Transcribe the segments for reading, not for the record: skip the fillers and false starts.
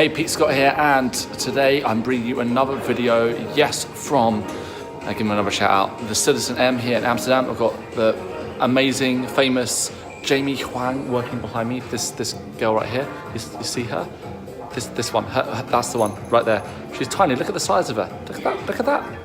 Hey, Pete Scott here, and today I'm bringing you another video, yes, from, give him another shout out, the Citizen M here in Amsterdam. I've got the amazing, famous Jamie Huang working behind me, this girl right here, you see her? This one, that's the one, right there. She's tiny, look at the size of her, look at that.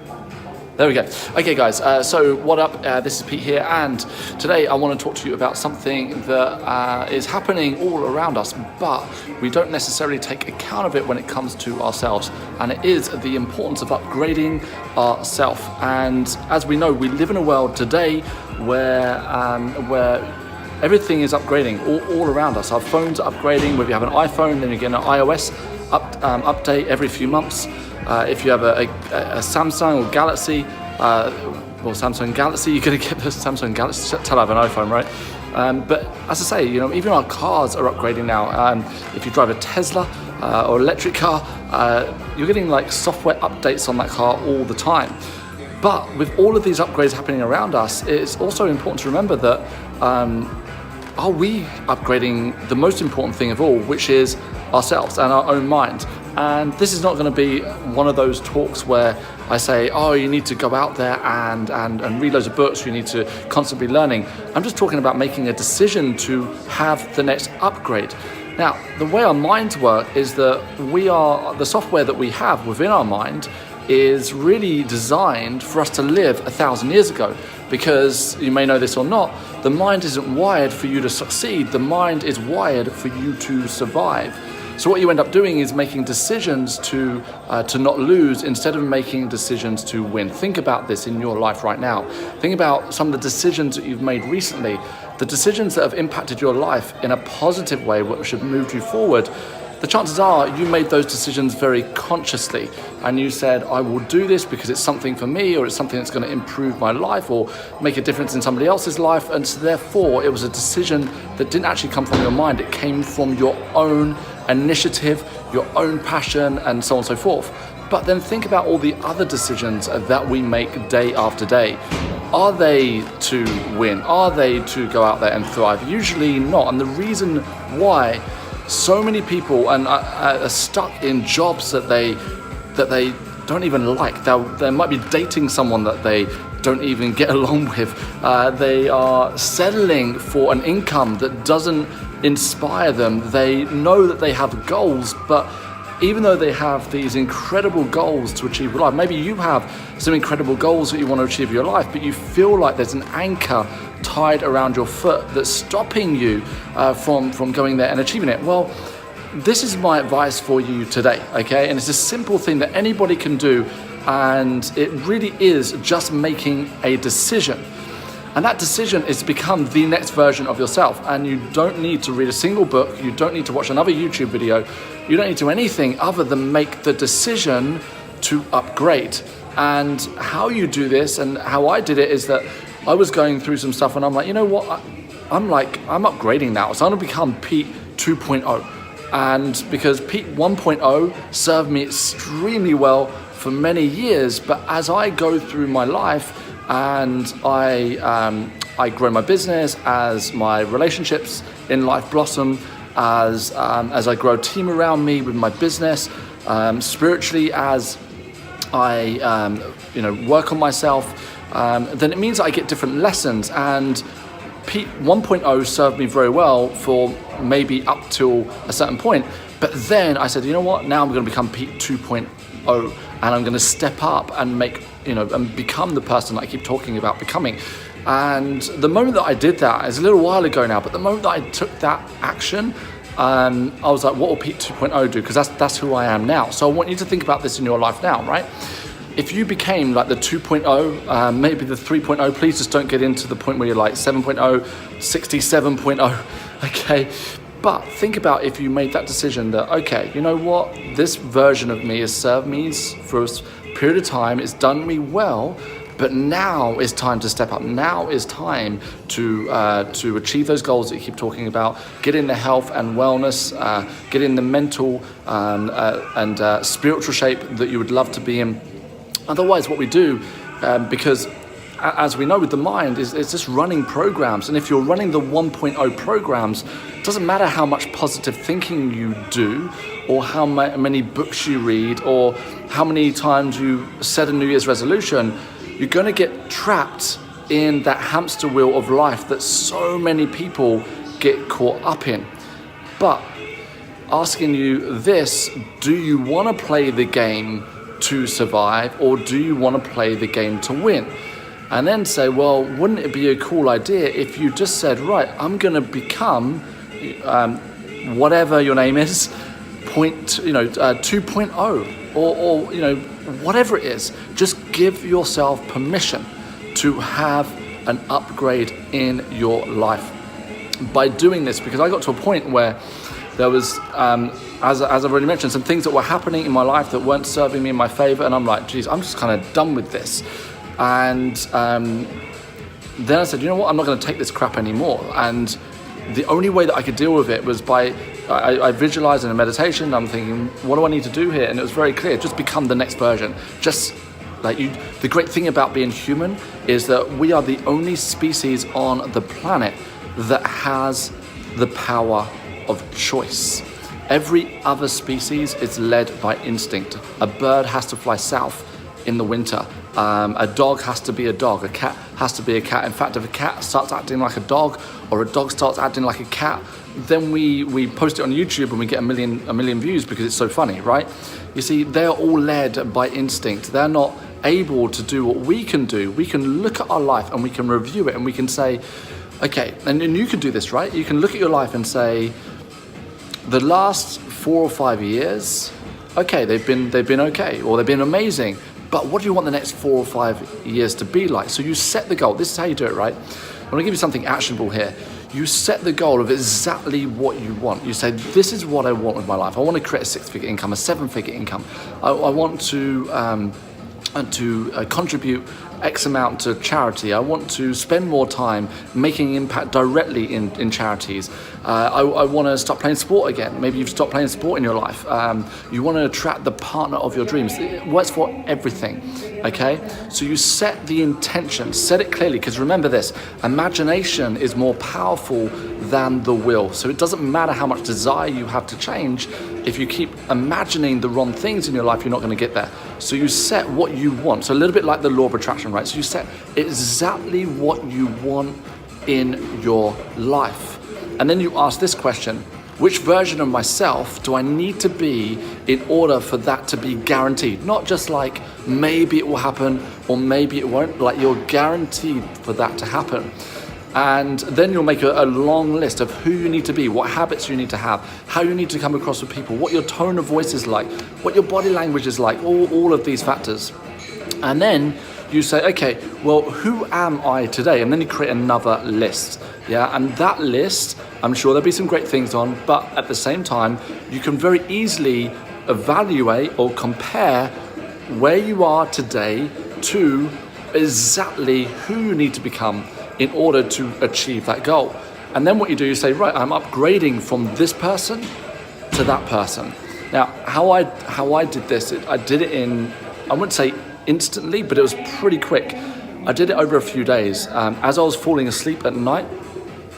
There we go. Okay guys, so what up? This is Pete here, and today I want to talk to you about something that is happening all around us, but we don't necessarily take account of it when it comes to ourselves, and it is the importance of upgrading ourselves. And as we know, we live in a world today where everything is upgrading all around us. Our phones are upgrading. Whether you have an iPhone, then you get an iOS update every few months. If you have a Samsung or Galaxy, Samsung Galaxy, you're going to get the Samsung Galaxy. Tell I have an iPhone, right? But as I say, even our cars are upgrading now. If you drive a Tesla or electric car, you're getting like software updates on that car all the time. But with all of these upgrades happening around us, it's also important to remember that are we upgrading the most important thing of all, which is ourselves and our own mind? And this is not going to be one of those talks where I say, oh, you need to go out there and read loads of books, you need to constantly be learning. I'm just talking about making a decision to have the next upgrade. Now, the way our minds work is that the software that we have within our mind is really designed for us to live 1,000 years ago. Because you may know this or not, the mind isn't wired for you to succeed, the mind is wired for you to survive. So what you end up doing is making decisions to not lose instead of making decisions to win. Think about this in your life right now. Think about some of the decisions that you've made recently, the decisions that have impacted your life in a positive way, which have moved you forward. The chances are you made those decisions very consciously, and you said, I will do this because it's something for me, or it's something that's going to improve my life or make a difference in somebody else's life. And so therefore it was a decision that didn't actually come from your mind. It came from your own initiative, your own passion, and so on and so forth. But then think about all the other decisions that we make day after day. Are they to win? Are they to go out there and thrive? Usually not. And the reason why so many people are stuck in jobs that they don't even like. They might be dating someone that they don't even get along with. They are settling for an income that doesn't inspire them. They know that they have goals, but even though they have these incredible goals to achieve in life, maybe you have some incredible goals that you want to achieve in your life, but you feel like there's an anchor tied around your foot that's stopping you from going there and achieving it. Well, this is my advice for you today, okay? And it's a simple thing that anybody can do, and it really is just making a decision. And that decision is to become the next version of yourself. And you don't need to read a single book, you don't need to watch another YouTube video, you don't need to do anything other than make the decision to upgrade. And how you do this, and how I did it, is that I was going through some stuff and I'm like, you know what, I'm upgrading now. So I'm gonna become Pete 2.0. And because Pete 1.0 served me extremely well for many years, but as I go through my life and I grow my business, as my relationships in life blossom, as I grow a team around me with my business, spiritually, as I work on myself, then it means that I get different lessons. And Pete 1.0 served me very well for maybe up till a certain point, but then I said, you know what, now I'm going to become Pete 2.0, and I'm going to step up and and become the person that I keep talking about becoming. And the moment that I did that, it's a little while ago now, but the moment that I took that action, I was like, what will Pete 2.0 do? Because that's who I am now. So I want you to think about this in your life now, right? If you became like the 2.0, maybe the 3.0, please just don't get into the point where you're like 7.0, 67.0, okay? But think about if you made that decision that, okay, you know what? This version of me has served me for a period of time, it's done me well, but now is time to step up. Now is time to achieve those goals that you keep talking about, get in the health and wellness, get in the mental and spiritual shape that you would love to be in. Otherwise, what we do, because as we know with the mind, is just running programs. And if you're running the 1.0 programs, it doesn't matter how much positive thinking you do, or how many books you read, or how many times you set a New Year's resolution, you're going to get trapped in that hamster wheel of life that so many people get caught up in. But asking you this, do you want to play the game to survive, or do you want to play the game to win? And then say, well, wouldn't it be a cool idea if you just said, right, I'm going to become whatever your name is, 2.0, or whatever it is. Just give yourself permission to have an upgrade in your life by doing this. Because I got to a point where there was, as I've already mentioned, some things that were happening in my life that weren't serving me in my favor, and I'm like, geez, I'm just kind of done with this. And then I said, you know what, I'm not going to take this crap anymore. And the only way that I could deal with it was by, I visualized in a meditation. I'm thinking, what do I need to do here? And it was very clear, just become the next version. Just like you. The great thing about being human is that we are the only species on the planet that has the power of choice. Every other species is led by instinct. A bird has to fly south in the winter. A dog has to be a dog. A cat has to be a cat. In fact, if a cat starts acting like a dog, or a dog starts acting like a cat, then we post it on YouTube and we get a million views because it's so funny, right? You see, they're all led by instinct. They're not able to do what we can do. We can look at our life and we can review it, and we can say, okay, and you can do this, right? You can look at your life and say, the last 4 or 5 years, okay, they've been okay, or they've been amazing. But what do you want the next 4 or 5 years to be like? So you set the goal. This is how you do it, right? I'm going to give you something actionable here. You set the goal of exactly what you want. You say, this is what I want with my life. I want to create a 6-figure income, a 7-figure income. I want to contribute X amount to charity. I want to spend more time making impact directly in charities. I want to start playing sport again. Maybe you've stopped playing sport in your life. You want to attract the partner of your dreams. It works for everything, okay? So you set the intention, set it clearly, because remember this, imagination is more powerful than the will. So it doesn't matter how much desire you have to change. If you keep imagining the wrong things in your life, you're not going to get there. So you set what you want. So a little bit like the law of attraction, right? So you set exactly what you want in your life. And then you ask this question, which version of myself do I need to be in order for that to be guaranteed? Not just like, maybe it will happen or maybe it won't, like you're guaranteed for that to happen. And then you'll make a long list of who you need to be, what habits you need to have, how you need to come across with people, what your tone of voice is like, what your body language is like, all of these factors. And then you say, okay, well, who am I today? And then you create another list, yeah? And that list, I'm sure there'll be some great things on, but at the same time, you can very easily evaluate or compare where you are today to exactly who you need to become in order to achieve that goal. And then what you do, you say, right, I'm upgrading from this person to that person. Now, how I did this, I did it in, I wouldn't say instantly, but it was pretty quick. I did it over a few days. As I was falling asleep at night,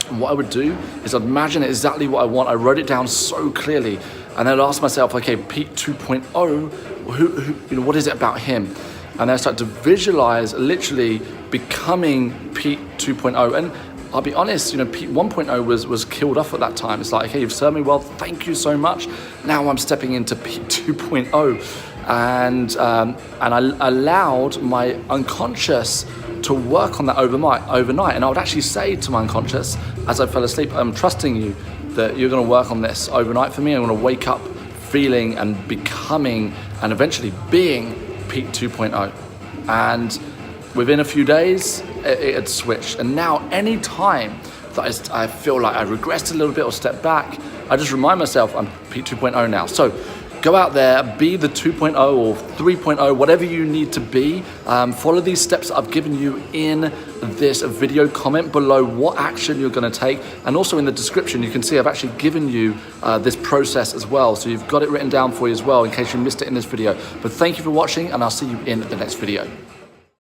what I would do is I'd imagine exactly what I want. I wrote it down so clearly, and I'd ask myself, okay, Pete 2.0, who, what is it about him? And then I start to visualize literally becoming Pete 2.0. And I'll be honest, Pete 1.0 was killed off at that time. It's like, okay, you've served me well, thank you so much. Now I'm stepping into Pete 2.0. And I allowed my unconscious to work on that overnight. And I would actually say to my unconscious, as I fell asleep, I'm trusting you that you're going to work on this overnight for me. I'm going to wake up feeling and becoming and eventually being Pete 2.0. And within a few days, it had switched. And now any time that I feel like I regressed a little bit or stepped back, I just remind myself I'm Pete 2.0 now. So go out there, be the 2.0 or 3.0, whatever you need to be. Follow these steps that I've given you in this video. Comment below what action you're going to take. And also in the description, you can see I've actually given you this process as well. So you've got it written down for you as well in case you missed it in this video. But thank you for watching, and I'll see you in the next video.